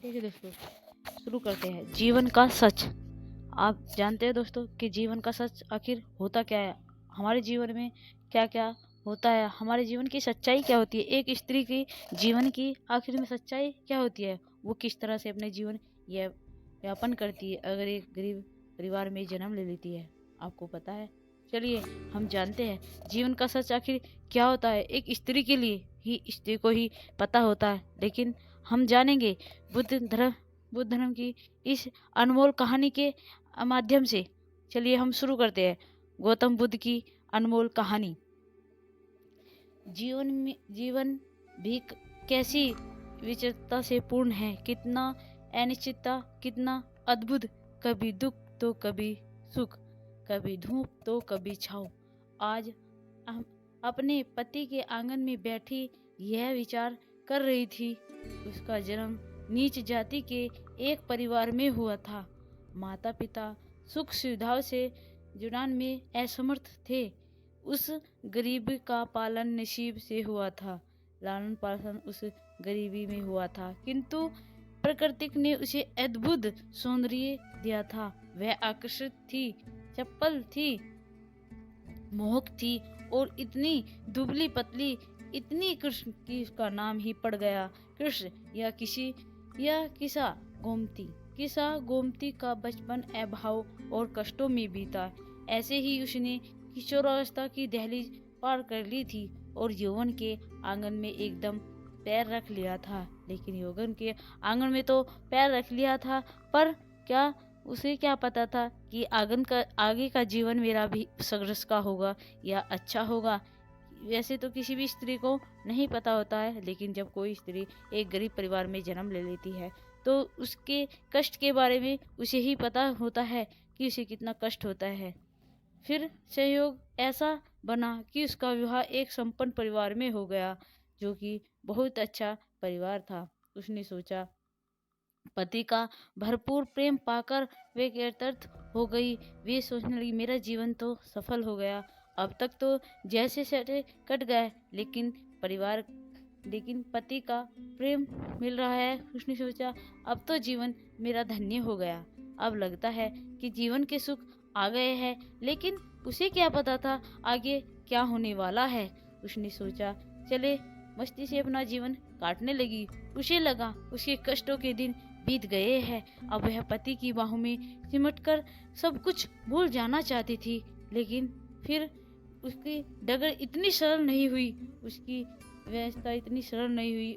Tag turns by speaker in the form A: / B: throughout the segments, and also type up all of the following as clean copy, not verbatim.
A: ठीक है दोस्तों, शुरू करते हैं। जीवन का सच। आप जानते हैं दोस्तों कि जीवन का सच आखिर होता क्या है? हमारे जीवन में क्या क्या होता है? हमारे जीवन की सच्चाई क्या होती है? एक स्त्री की जीवन की आखिर में सच्चाई क्या होती है? वो किस तरह से अपने जीवन यह यापन करती है अगर एक गरीब परिवार में जन्म ले लेती है? आपको पता है? चलिए हम जानते हैं जीवन का सच आखिर क्या होता है। एक स्त्री के लिए ही स्त्री को ही पता होता है, लेकिन हम जानेंगे बुद्ध धर्म की इस अनमोल कहानी के माध्यम से। चलिए हम शुरू करते हैं गौतम बुद्ध की अनमोल कहानी। जीवन भी कैसी विचित्रता से पूर्ण है, कितना अनिश्चितता, कितना अद्भुत। कभी दुख तो कभी सुख, कभी धूप तो कभी छाँव। आज हम अपने पति के आंगन में बैठी यह विचार कर रही थी। उसका जन्म नीच जाति के एक परिवार में हुआ था। माता पिता सुख सुविधाओं से जुड़ान में असमर्थ थे। उस गरीब का पालन नसीब से हुआ था, लालन पालन उस गरीबी में हुआ था, किंतु प्रकृति ने उसे अद्भुत सौंदर्य दिया था। वह आकर्षित थी, चपल थी, मोहक थी और इतनी दुबली पतली, इतनी कृष्ण की उसका नाम ही पड़ गया कृष्ण। या किसा गोमती का बचपन अभाव और कष्टों में बीता। ऐसे ही उसने किशोरावस्था की दहलीज पार कर ली थी और यौवन के आंगन में एकदम पैर रख लिया था। लेकिन यौवन के आंगन में तो पैर रख लिया था, पर क्या उसे क्या पता था कि आगे का जीवन मेरा भी संघर्ष का होगा या अच्छा होगा। वैसे तो किसी भी स्त्री को नहीं पता होता है, लेकिन जब कोई स्त्री एक गरीब परिवार में जन्म ले लेती है तो उसके कष्ट के बारे में उसे ही पता होता है कि उसे कितना कष्ट होता है। फिर संयोग ऐसा बना कि उसका विवाह एक संपन्न परिवार में हो गया, जो कि बहुत अच्छा परिवार था। उसने सोचा, पति का भरपूर प्रेम पाकर वे कृतार्थ हो गई। वे सोचने लगी, मेरा जीवन तो सफल हो गया। अब तक तो जैसे सटे कट गए, लेकिन पति का प्रेम मिल रहा है। उसने सोचा, अब तो जीवन मेरा धन्य हो गया। अब लगता है कि जीवन के सुख आ गए हैं, लेकिन उसे क्या पता था आगे क्या होने वाला है। उसने सोचा, चले मस्ती से अपना जीवन काटने लगी। उसे लगा उसके कष्टों के दिन बीत गए हैं। अब वह पति की बाहों में सिमटकर सब कुछ भूल जाना चाहती थी, लेकिन फिर उसकी डगर इतनी सरल नहीं हुई, उसकी व्यवस्था इतनी सरल नहीं हुई।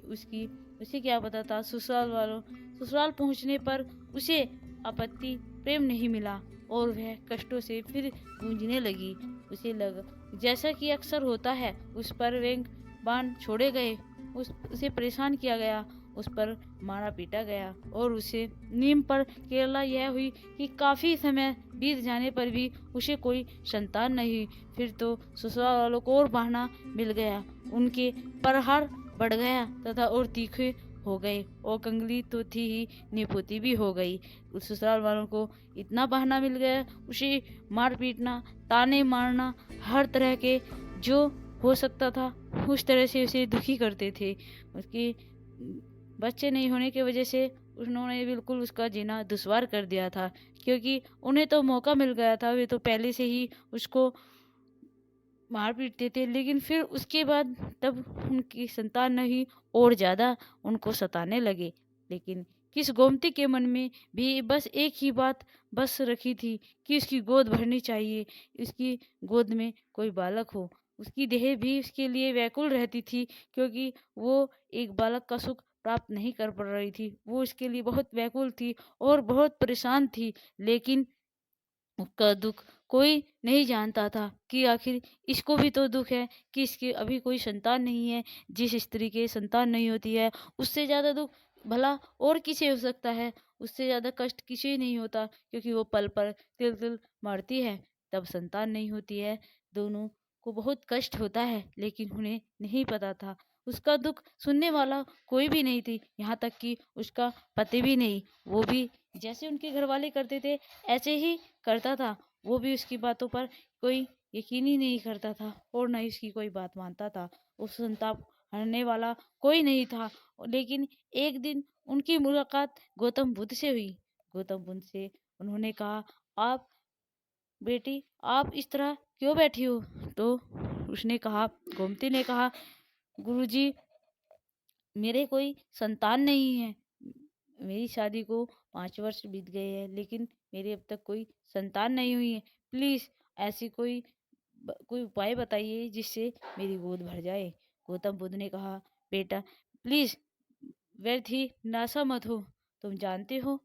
A: उसे क्या पता था ससुराल पहुंचने पर उसे आपत्ति प्रेम नहीं मिला और वह कष्टों से फिर गूंजने लगी। उसे लगा जैसा कि अक्सर होता है, उस पर व्यंग बाण छोड़े गए, उसे परेशान किया गया, उस पर मारा पीटा गया और उसे नीम पर केरला यह हुई कि काफी समय बीत जाने पर भी उसे कोई संतान नहीं हुई। फिर तो ससुराल वालों को और बहाना मिल गया, उनके प्रहार बढ़ गया तथा और तीखे हो गए और कंगली तो थी ही, निपुती भी हो गई। उस ससुराल वालों को इतना बहाना मिल गया, उसे मार पीटना, ताने मारना, हर तरह के जो हो सकता था उस तरह से उसे दुखी करते थे। उसकी बच्चे नहीं होने की वजह से उन्होंने बिल्कुल उसका जीना दुश्वार कर दिया था, क्योंकि उन्हें तो मौका मिल गया था, वे तो पहले से ही उसको मार पीटते थे। लेकिन फिर उसके बाद तब उनकी संतान नहीं और ज़्यादा उनको सताने लगे। लेकिन किस गोमती के मन में भी बस एक ही बात बस रखी थी कि उसकी गोद भरनी चाहिए, उसकी गोद में कोई बालक हो। उसकी देह भी उसके लिए व्याकुल रहती थी, क्योंकि वो एक बालक का सुख प्राप्त नहीं कर पा रही थी। वो उसके लिए बहुत व्याकुल थी और बहुत परेशान थी। लेकिन उसका दुख कोई नहीं जानता था कि आखिर इसको भी तो दुख है कि इसकी अभी कोई संतान नहीं है। जिस स्त्री के संतान नहीं होती है, उससे ज़्यादा दुख भला और किसे हो सकता है? उससे ज़्यादा कष्ट किसे नहीं होता, क्योंकि वो पल पर तिल तिल मरती है, तब संतान नहीं होती है। दोनों को बहुत कष्ट होता है, लेकिन उन्हें नहीं पता था। उसका दुख सुनने वाला कोई भी नहीं थी, यहाँ तक कि उसका पति भी नहीं। वो भी जैसे उनके घर वाले करते थे ऐसे ही करता था। वो भी उसकी बातों पर कोई यकीन ही नहीं करता था और न ही उसकी कोई बात मानता था। उस संताप हरने वाला कोई नहीं था। लेकिन एक दिन उनकी मुलाकात गौतम बुद्ध से हुई। गौतम बुद्ध से उन्होंने कहा, आप बेटी आप इस तरह क्यों बैठी हो? तो उसने कहा, गोमती ने कहा, गुरुजी मेरे कोई संतान नहीं है। मेरी शादी को 5 वर्ष बीत गए हैं, लेकिन मेरी अब तक कोई संतान नहीं हुई है। प्लीज़ ऐसी कोई उपाय बताइए जिससे मेरी गोद भर जाए। गौतम बुद्ध ने कहा, बेटा प्लीज़ व्यर्थ ही निराशा मत हो। तुम जानते हो,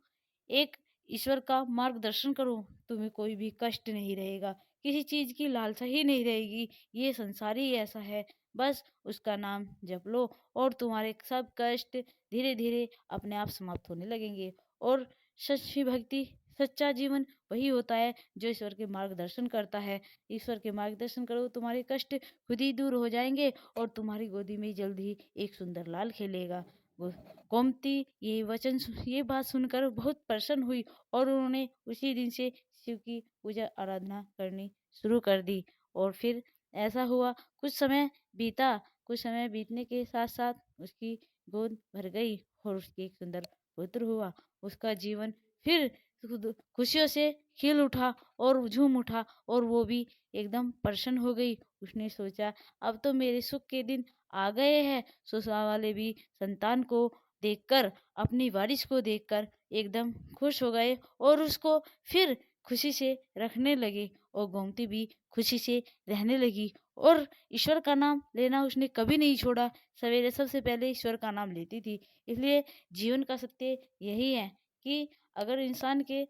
A: एक ईश्वर का मार्गदर्शन करो, तुम्हें कोई भी कष्ट नहीं रहेगा, किसी चीज़ की लालसा ही नहीं रहेगी। ये संसार ही ऐसा है, बस उसका नाम जप लो और तुम्हारे सब कष्ट धीरे-धीरे अपने आप समाप्त होने लगेंगे। और सच्ची भक्ति, सच्चा जीवन वही होता है जो ईश्वर के मार्गदर्शन करता है। ईश्वर के मार्गदर्शन करो, तुम्हारे कष्ट खुद ही दूर हो जाएँगे और तुम्हारी गोदी में जल्द ही एक सुंदर लाल खेलेगा। गो गोमती ये बात सुनकर बहुत प्रसन्न हुई और उन्होंने उसी दिन से शिव की पूजा आराधना करनी शुरू कर दी। और फिर ऐसा हुआ, कुछ समय बीता। कुछ समय बीतने के साथ-साथ उसकी गोद भर गई और उसके एक सुंदर पुत्र हुआ। उसका जीवन फिर खुशियों से खिल उठा और झूम उठा और वो भी एकदम प्रसन्न हो गई। उसने सोचा, अब तो मेरे सुख के दिन आ गए हैं। ससुराल वाले भी संतान को देखकर, अपनी वारिस को देखकर एकदम खुश हो गए और उसको फिर खुशी से रखने लगे और गोमती भी खुशी से रहने लगी और ईश्वर का नाम लेना उसने कभी नहीं छोड़ा। सवेरे सबसे पहले ईश्वर का नाम लेती थी। इसलिए जीवन का सत्य यही है कि अगर इंसान के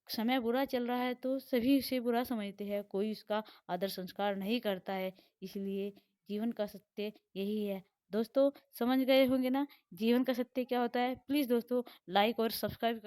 A: समय बुरा चल रहा है तो सभी उसे बुरा समझते हैं, कोई उसका आदर संस्कार नहीं करता है। इसलिए जीवन का सत्य यही है। दोस्तों समझ गए होंगे ना जीवन का सत्य क्या होता है? प्लीज़ दोस्तों लाइक और सब्सक्राइब कर